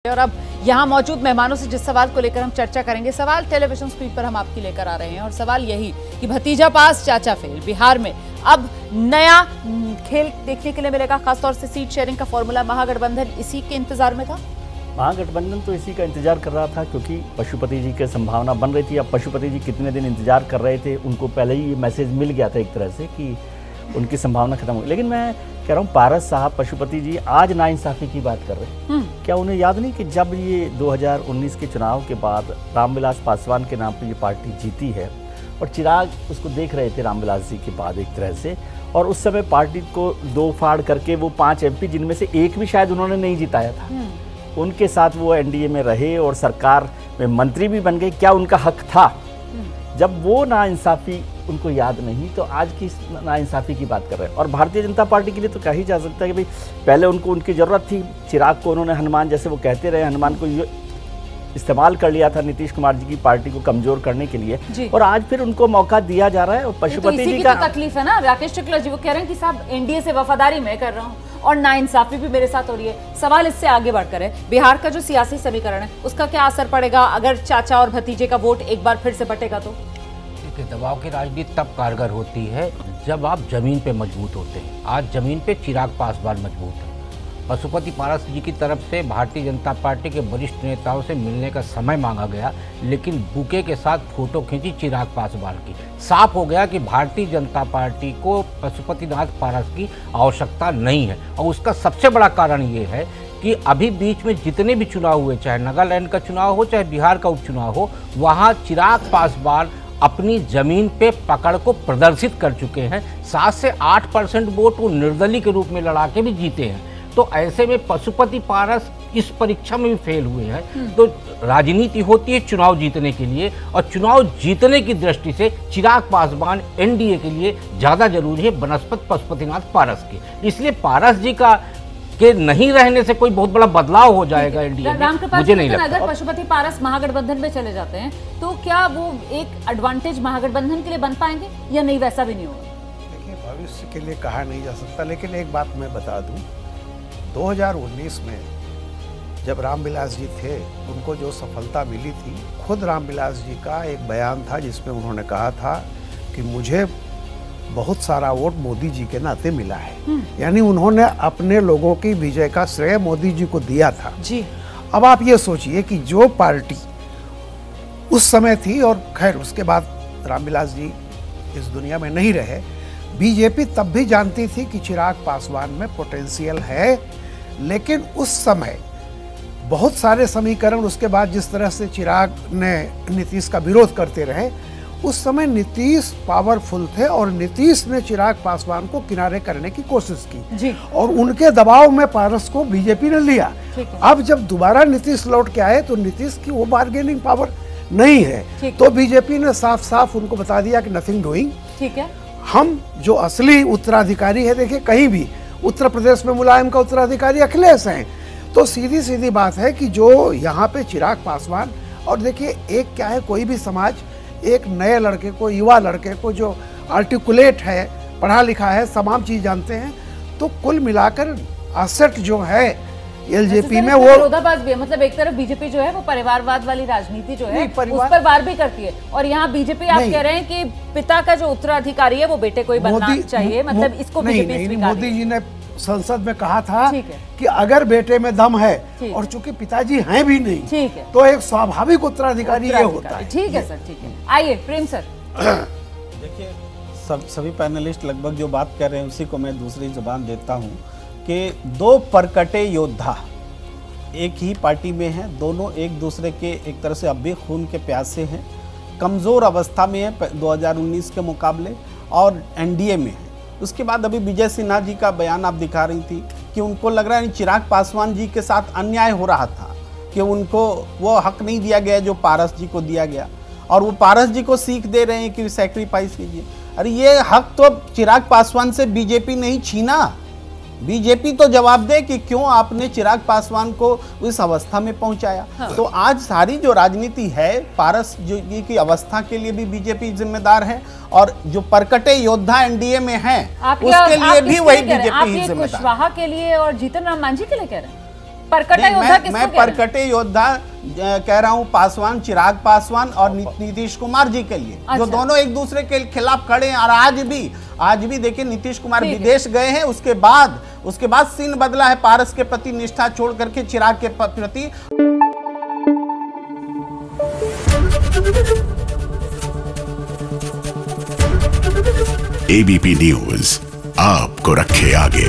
और अब यहाँ मौजूद मेहमानों से जिस सवाल को लेकर हम चर्चा करेंगे, सवाल टेलीविजन स्क्रीन पर हम आपकी लेकर आ रहे हैं और सवाल यही कि भतीजा पास चाचा फेल। बिहार में अब नया खेल देखने के लिए मिलेगा, खासतौर से सीट शेयरिंग का फॉर्मूला। महागठबंधन इसी के इंतजार में था। महागठबंधन तो इसी का इंतजार कर रहा था क्योंकि पशुपति जी की संभावना बन रही थी। अब पशुपति जी कितने दिन इंतजार कर रहे थे, उनको पहले ही ये मैसेज मिल गया था एक तरह से कि उनकी संभावना खत्म हो गई। लेकिन मैं कह रहा हूँ पारस साहब, पशुपति जी आज नाइंसाफी की बात कर रहे हैं। क्या उन्हें याद नहीं कि जब ये 2019 के चुनाव के बाद रामविलास पासवान के नाम पर ये पार्टी जीती है और चिराग उसको देख रहे थे रामविलास जी के बाद एक तरह से, और उस समय पार्टी को दो फाड़ करके वो 5 MP जिनमें से एक भी शायद उन्होंने नहीं जिताया था, उनके साथ वो एनडीए में रहे और सरकार में मंत्री भी बन गए। क्या उनका हक था? जब वो नाइंसाफी उनको याद नहीं, तो आज की नाइंसाफी की बात कर रहे हैं। और भारतीय जनता पार्टी के लिए तो कहा ही जा सकता है कि भाई पहले उनको उनकी ज़रूरत थी, चिराग को उन्होंने हनुमान, जैसे वो कहते रहे, हनुमान को इस्तेमाल कर लिया था नीतीश कुमार जी की पार्टी को कमजोर करने के लिए, और आज फिर उनको मौका दिया जा रहा है। और पशुपति जी का तकलीफ है ना, राकेश शुक्ला जी वो कह रहे हैं कि साहब एनडीए से वफादारी मैं कर रहा हूँ और नाइंसाफी भी मेरे साथ हो रही है। सवाल इससे आगे बढ़कर है, बिहार का जो सियासी समीकरण है उसका क्या असर पड़ेगा अगर चाचा और भतीजे का वोट एक बार फिर से बटेगा तो? दबाव की राजनीति तब कारगर होती है जब आप जमीन पे मजबूत होते हैं। आज जमीन पे चिराग पासवान मजबूत है। पशुपति पारस जी की तरफ से भारतीय जनता पार्टी के वरिष्ठ नेताओं से मिलने का समय मांगा गया, लेकिन बुके के साथ फोटो खींची चिराग पासवान की। साफ हो गया कि भारतीय जनता पार्टी को पशुपतिनाथ पारस की आवश्यकता नहीं है। और उसका सबसे बड़ा कारण ये है कि अभी बीच में जितने भी चुनाव हुए, चाहे नागालैंड का चुनाव हो, चाहे बिहार का उपचुनाव हो, वहाँ चिराग पासवान अपनी जमीन पे पकड़ को प्रदर्शित कर चुके हैं। 7 से 8% वोट वो निर्दलीय के रूप में लड़ा के भी जीते हैं। तो ऐसे में पशुपति पारस इस परीक्षा में भी फेल हुए हैं। तो राजनीति होती है चुनाव जीतने के लिए, और चुनाव जीतने की दृष्टि से चिराग पासवान एनडीए के लिए ज़्यादा जरूरी है बनस्पत पशुपतिनाथ पारस के। इसलिए पारस जी का के नहीं रहने से कोई बहुत बड़ा बदलाव हो जाएगा इंडिया में, मुझे नहीं लगता। अगर पशुपति पारस महागठबंधन में चले जाते हैं तो क्या वो एक एडवांटेज महागठबंधन के लिए बन पाएंगे या नहीं, वैसा भी नहीं होगा? देखिए, भविष्य के लिए कहा नहीं जा सकता, लेकिन एक बात मैं बता दूं, 2019 में जब रामविलास जी थे, उनको जो सफलता मिली थी, खुद रामविलास जी का एक बयान था जिसमें उन्होंने कहा था कि मुझे बहुत सारा वोट मोदी जी के नाते मिला है। यानी उन्होंने अपने लोगों की विजय का श्रेय मोदी जी को दिया था जी। अब आप ये सोचिए कि जो पार्टी उस समय थी, और खैर उसके बाद रामविलास जी इस दुनिया में नहीं रहे, बीजेपी तब भी जानती थी कि चिराग पासवान में पोटेंशियल है, लेकिन उस समय बहुत सारे समीकरण, उसके बाद जिस तरह से चिराग ने नीतीश का विरोध करते रहे, उस समय नीतीश पावरफुल थे और नीतीश ने चिराग पासवान को किनारे करने की कोशिश की जी। और उनके दबाव में पारस को बीजेपी ने लिया। अब जब दोबारा नीतीश लौट के आए तो नीतीश की वो बार्गेनिंग पावर नहीं है, तो बीजेपी ने साफ साफ उनको बता दिया कि नथिंग डूइंग। ठीक है, हम जो असली उत्तराधिकारी है, देखिए कहीं भी उत्तर प्रदेश में मुलायम का उत्तराधिकारी अखिलेश हैं, तो सीधी सीधी बात है कि जो यहाँ पे चिराग पासवान, और देखिए एक क्या है, कोई भी समाज एक नए लड़के को, युवा लड़के को जो आर्टिकुलेट है, पढ़ा लिखा है, तमाम चीज जानते हैं, तो कुल मिलाकर एसेट जो है एलजेपी में वो विरोधाभास भी है। मतलब एक तरफ बीजेपी जो है वो परिवारवाद वाली राजनीति जो है उस पर वार भी करती है, और यहाँ बीजेपी आप कह रहे हैं कि पिता का जो उत्तराधिकारी है वो बेटे को ही बनना चाहिए। मतलब इसको बीजेपी मोदी जी ने संसद में कहा था कि अगर बेटे में दम है, और चूंकि पिताजी हैं भी नहीं, ठीक है, तो एक स्वाभाविक उत्तराधिकारी ये होता है। ठीक है सर, ठीक है। आइए प्रेम सर। देखिए, सभी पैनलिस्ट लगभग जो बात कर रहे हैं उसी को मैं दूसरी जुबान देता हूं कि दो परकटे योद्धा एक ही पार्टी में हैं, दोनों एक दूसरे के एक तरह से अब भी खून के प्यासे हैं, कमज़ोर अवस्था में है 2019 के मुकाबले, और एनडीए में है। उसके बाद अभी विजय सिन्हा जी का बयान आप दिखा रही थी कि उनको लग रहा है चिराग पासवान जी के साथ अन्याय हो रहा था, कि उनको वो हक नहीं दिया गया जो पारस जी को दिया गया, और वो पारस जी को सीख दे रहे हैं कि सैक्रिफाइस कीजिए। अरे ये हक तो चिराग पासवान से बीजेपी नहीं छीना, बीजेपी तो जवाब दे कि क्यों आपने चिराग पासवान को उस अवस्था में पहुंचाया। हाँ। तो आज सारी जो राजनीति है, पारस जी की अवस्था के लिए भी बीजेपी जिम्मेदार है, और जो परकटे योद्धा एनडीए में हैं उसके लिए भी वही बीजेपी जिम्मेदार। कुशवाहा के लिए और जीतन राम मांझी के लिए कह रहे हैं? परकटे योद्धा किसको मैं कह रहे हैं? परकटे योद्धा कह रहा हूं पासवान, चिराग पासवान और नीतीश कुमार जी के लिए, जो दोनों एक दूसरे के खिलाफ खड़े हैं। और आज भी देखिए नीतीश कुमार विदेश गए हैं, उसके बाद सीन बदला है। पारस के प्रति निष्ठा छोड़ करके चिराग के प्रति। एबीपी न्यूज आपको रखे आगे।